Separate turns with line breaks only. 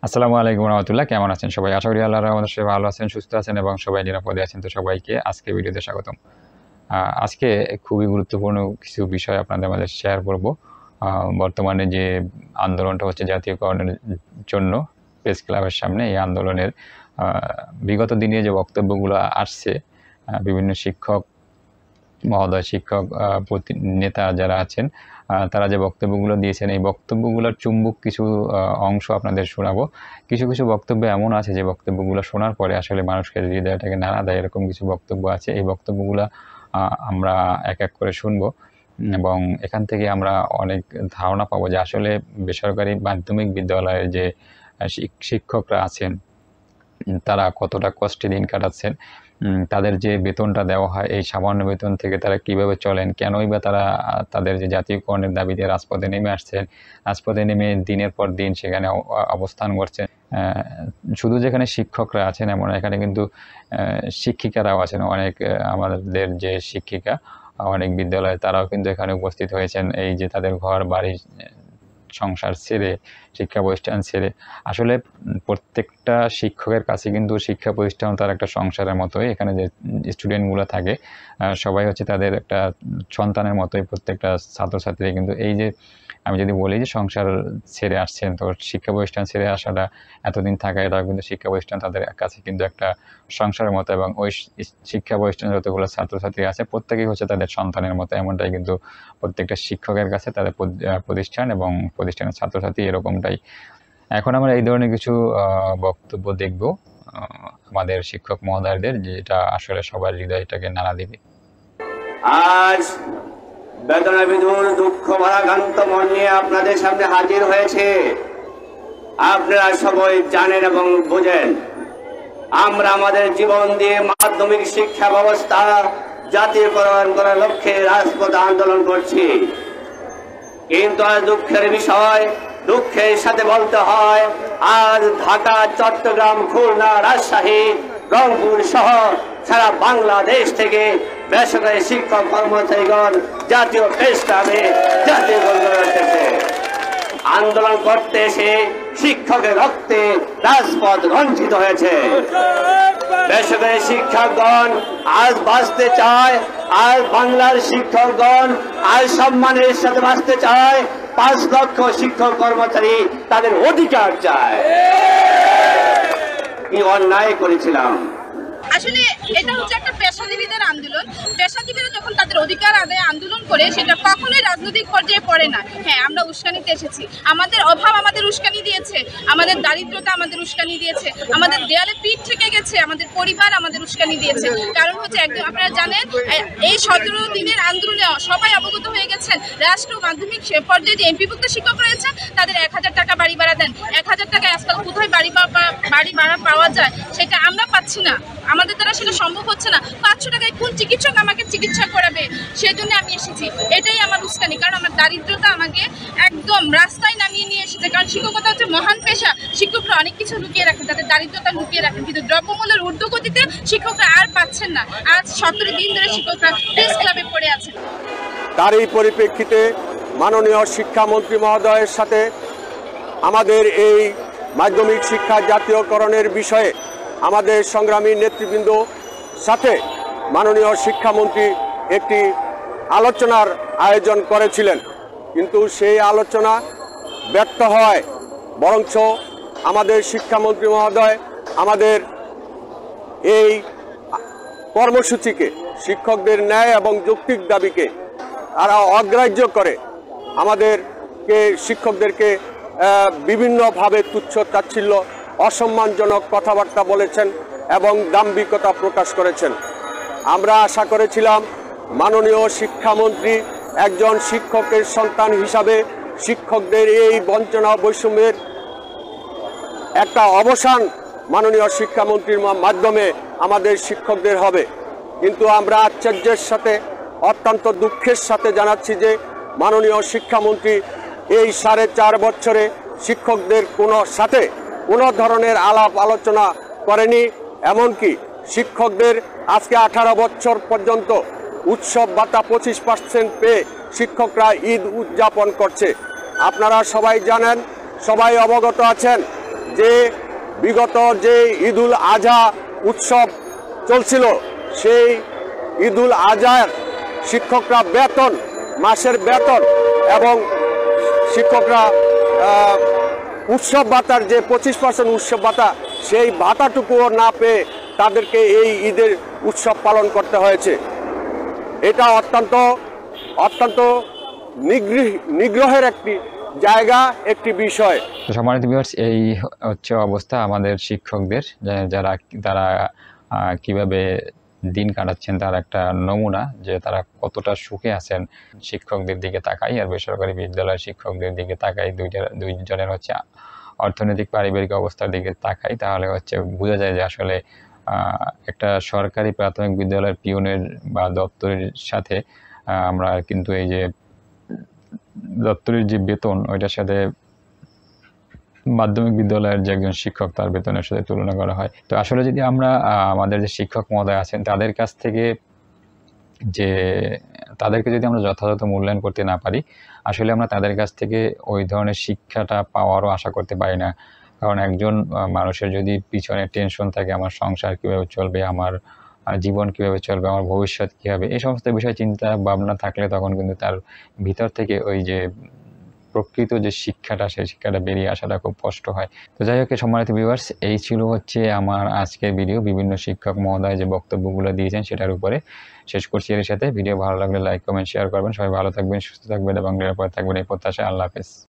আসসালামু আলাইকুম রহমতুল্লাহ। কেমন আছেন সবাই? আশা করি আল্লাহর রহমতে সবাই ভালো আছেন, সুস্থ আছেন এবং সবাই নিরাপদে আছেন। তো সবাইকে আজকে ভিডিওতে স্বাগতম। আজকে খুবই গুরুত্বপূর্ণ কিছু বিষয় আপনাদের মাঝে শেয়ার করব। বর্তমানে যে আন্দোলনটা হচ্ছে জাতীয়করণের জন্য প্রেস ক্লাবের সামনে, এই আন্দোলনের বিগত দিনে যে বক্তব্যগুলো আসছে, বিভিন্ন শিক্ষক মহোদয়, শিক্ষক নেতা যারা আছেন, তারা যে বক্তব্যগুলো দিয়েছেন, এই বক্তব্যগুলোর চুম্বক কিছু অংশ আপনাদের শোনাবো। কিছু কিছু বক্তব্য এমন আছে যে বক্তব্যগুলো শোনার পরে আসলে মানুষকে হৃদয়টাকে নাড়া দেয়, এরকম কিছু বক্তব্য আছে। এই বক্তব্যগুলো আমরা এক এক করে শুনবো এবং এখান থেকে আমরা অনেক ধারণা পাবো যে আসলে বেসরকারি মাধ্যমিক বিদ্যালয়ের যে শিক্ষকরা আছেন, তারা কতটা কষ্টে দিন কাটাচ্ছেন। তাদের যে বেতনটা দেওয়া হয়, এই সামান্য বেতন থেকে তারা কিভাবে চলেন, কেনই বা তারা তাদের যে জাতীয়করণের দাবিতে রাজপথে নেমে আসছেন, রাজপথে নেমে দিনের পর দিন সেখানে অবস্থান করছেন। শুধু যেখানে শিক্ষকরা আছেন এমন, এখানে কিন্তু শিক্ষিকারাও আছেন। অনেক আমাদের যে শিক্ষিকা অনেক বিদ্যালয়ে, তারাও কিন্তু এখানে উপস্থিত হয়েছেন। এই যে তাদের ঘর বাড়ি সংসার ছেড়ে, শিক্ষা প্রতিষ্ঠান ছেড়ে, আসলে প্রত্যেকটা শিক্ষকের কাছে কিন্তু শিক্ষা প্রতিষ্ঠান তার একটা সংসারের মতোই। এখানে যে স্টুডেন্টগুলো থাকে সবাই হচ্ছে তাদের একটা সন্তানের মতোই। প্রত্যেকটা ছাত্রছাত্রী কিন্তু, এই যে আমি যদি বলি যে সংসার ছেড়ে আসছেন, তো শিক্ষা প্রতিষ্ঠান ছেড়ে আসাটা, এতদিন থাকা, এটা কিন্তু শিক্ষা প্রতিষ্ঠান তাদের কাছে কিন্তু একটা সংসারের মতো। এবং ওই শিক্ষা প্রতিষ্ঠানে যতগুলো ছাত্রছাত্রী আছে প্রত্যেকেই হচ্ছে তাদের সন্তানের মতো। এমনটাই কিন্তু প্রত্যেকটা শিক্ষকের কাছে তাদের প্রতিষ্ঠান এবং প্রতিষ্ঠানের ছাত্রছাত্রী এরকমটাই। এখন আমরা এই ধরনের কিছু বক্তব্য দেখব আমাদের শিক্ষক মহোদয়দের, যেটা আসলে সবার হৃদয়টাকে নাড়া দিবে।
আজ বেদনা বিধুর দুঃখ ভারাক্রান্ত মন নিয়ে আপনাদের সামনে হাজির হয়েছে। আপনারা সবাই জানেন এবং বোঝেন, আমরা আমাদের জীবন দিয়ে মাধ্যমিক শিক্ষা ব্যবস্থা জাতীয়করণ করার লক্ষ্যে রাজপথ আন্দোলন করছি। কিন্তু আজ দুঃখের বিষয়, দুঃখের সাথে বলতে হয়, আজ ঢাকা, চট্টগ্রাম, খুলনা, রাজশাহী, রংপুর সহ সারা বাংলাদেশ থেকে বেসরকারি শিক্ষক কর্মচারীগণ জাতীয় প্রেস ক্লাবে জাতীয়করণ করতেছে। আন্দোলন করতে এসে শিক্ষকের রক্তে রাজপথ রঞ্জিত হয়েছে। বেসরকারি শিক্ষকগণ আজ বাঁচতে চায়, আজ বাংলার শিক্ষকগণ আজ সম্মানের সাথে বাঁচতে চায়। 5 লক্ষ শিক্ষক কর্মচারী তাদের অধিকার চায়। কি অন্যায় করেছিলাম?
আসলে এটা হচ্ছে একটা পেশাজীবীদের আন্দোলন। পেশাজীবীরা যখন তাদের অধিকার আদায়ে আন্দোলন করে, সেটা কখনোই রাজনৈতিক পর্যায়ে পড়ে না। হ্যাঁ, আমরা উস্কানিতে এসেছি, আমাদের অভাব আমাদের উস্কানি দিয়েছে, আমাদের দারিদ্রতা আমাদের উস্কানি দিয়েছে, আমাদের দেয়ালে পিঠ থেকে গেছে, আমাদের পরিবার আমাদের উস্কানি দিয়েছে। কারণ হচ্ছে একদম আপনারা জানেন, এই 17 দিনের আন্দোলনে সবাই অবগত হয়ে গেছেন, রাষ্ট্র মাধ্যমিক পর্যায়ে যে এমপিভুক্ত শিক্ষক রয়েছেন তাদের 1000 টাকা বাড়ি ভাড়া দেন। 1000 টাকায় আজকাল কোথায় বাড়ি ভাড়া পাওয়া যায় সেটা আমরা পাচ্ছি না, আমাদের দ্বারা সেটা সম্ভব হচ্ছে না। 500 টাকায় কোন চিকিৎসক আমাকে চিকিৎসা করাবে? সেজন্য আমি এসেছি। এটাই আমার উস্কানি, কারণ আমার দারিদ্রতা আমাকে একদম রাস্তায় নামিয়ে নিয়ে এসেছে। কারণ শিক্ষকতা হচ্ছে মহান পেশা। শিক্ষকরা অনেক কিছু লুকিয়ে রাখেন, তাদের দারিদ্রতা লুকিয়ে রাখেন, কিন্তু দ্রব্যমূল্যের ঊর্ধ্বগতিতে শিক্ষকরা আর পাচ্ছেন না। আজ 17 দিন ধরে শিক্ষকরা প্রেস ক্লাবে পড়ে আছেন।
তার এই পরিপ্রেক্ষিতে মাননীয় শিক্ষামন্ত্রী মহোদয়ের সাথে আমাদের এই মাধ্যমিক শিক্ষা জাতীয়করণের বিষয়ে আমাদের সংগ্রামী নেতৃবৃন্দ সাথে মাননীয় শিক্ষামন্ত্রী একটি আলোচনার আয়োজন করেছিলেন, কিন্তু সেই আলোচনা ব্যর্থ হয়। বরঞ্চ আমাদের শিক্ষামন্ত্রী মহোদয় আমাদের এই কর্মসূচিকে, শিক্ষকদের ন্যায় এবং যৌক্তিক দাবিকে তারা অগ্রাহ্য করে আমাদেরকে, শিক্ষকদেরকে বিভিন্নভাবে তুচ্ছ তাচ্ছিল্য, অসম্মানজনক কথাবার্তা বলেছেন এবং দাম্ভিকতা প্রকাশ করেছেন। আমরা আশা করেছিলাম মাননীয় শিক্ষামন্ত্রী একজন শিক্ষকের সন্তান হিসাবে শিক্ষকদের এই বঞ্চনা বৈষম্যের একটা অবসান মাননীয় শিক্ষামন্ত্রীর মাধ্যমে আমাদের শিক্ষকদের হবে। কিন্তু আমরা আশ্চর্যের সাথে, অত্যন্ত দুঃখের সাথে জানাচ্ছি যে মাননীয় শিক্ষামন্ত্রী এই 4.5 বছরে শিক্ষকদের সাথে কোনো ধরনের আলাপ আলোচনা করেনি। এমনকি শিক্ষকদের আজকে 18 বছর পর্যন্ত উৎসব ভাতা 25% পেয়ে শিক্ষকরা ঈদ উদযাপন করছে। আপনারা সবাই জানেন, সবাই অবগত আছেন যে বিগত যে ঈদুল আজহা উৎসব চলছিল, সেই ঈদুল আজহার শিক্ষকরা বেতন, মাসের বেতন এবং শিক্ষকরা উৎসব ভাতার যে 25% উৎসব ভাতা, সেই ভাতাটুকুও না পেয়ে তাদেরকে এই ঈদের উৎসব পালন করতে হয়েছে। এটা অত্যন্ত নিগ্রহের একটি জায়গা, একটি বিষয়।
তো সম্মানিত ভিউয়ার্স, এই হচ্ছে অবস্থা আমাদের শিক্ষকদের, তারা কিভাবে দিন কাটাচ্ছেন তার একটা নমুনা, যে তারা কতটা সুখে আছেন। শিক্ষকদের দিকে তাকাই আর বেসরকারি বিদ্যালয়ের শিক্ষকদের দিকে তাকাই, দুইজনের হচ্ছে অর্থনৈতিক পারিবারিক অবস্থার দিকে তাকাই, তাহলে হচ্ছে বোঝা যায় যে আসলে একটা সরকারি প্রাথমিক বিদ্যালয়ের পিয়নের বা দপ্তরের সাথে আমরা কিন্তু এই যে দপ্তরের যে বেতন, ওইটার সাথে মাধ্যমিক বিদ্যালয়ের যে একজন শিক্ষক তার বেতনের সাথে তুলনা করা হয়। তো আসলে যদি আমরা আমাদের যে শিক্ষক মহোদয় আছেন তাদের কাছ থেকে তাদেরকে যদি আমরা যথাযথ মূল্যায়ন করতে না পারি, আসলে আমরা তাদের কাছ থেকে ওই ধরনের শিক্ষাটা পাওয়ারও আশা করতে পারি না। কারণ একজন মানুষের যদি পিছনে টেনশন থাকে, আমার সংসার কীভাবে চলবে, আমার জীবন কীভাবে চলবে, আমার ভবিষ্যৎ কী হবে, এই সমস্ত বিষয়ে চিন্তা ভাবনা থাকলে তখন কিন্তু তার ভিতর থেকে ওই যে প্রকৃত যে শিক্ষাটা, সেই শিক্ষাটা বেরিয়ে আসাটা খুব কষ্ট হয়। তো যাই হোক, সম্মানিত ভিউয়ার্স, এই ছিল হচ্ছে আমার আজকের ভিডিও। বিভিন্ন শিক্ষক মহোদয় যে বক্তব্যগুলো দিয়েছেন সেটার উপরে শেষ করছি। এর সাথে ভিডিও ভালো লাগলে লাইক, কমেন্ট, শেয়ার করবেন। সবাই ভালো থাকবেন, সুস্থ থাকবেন এবং নিরাপদ থাকবেন এই প্রত্যাশায়। আল্লাহ হাফেজ।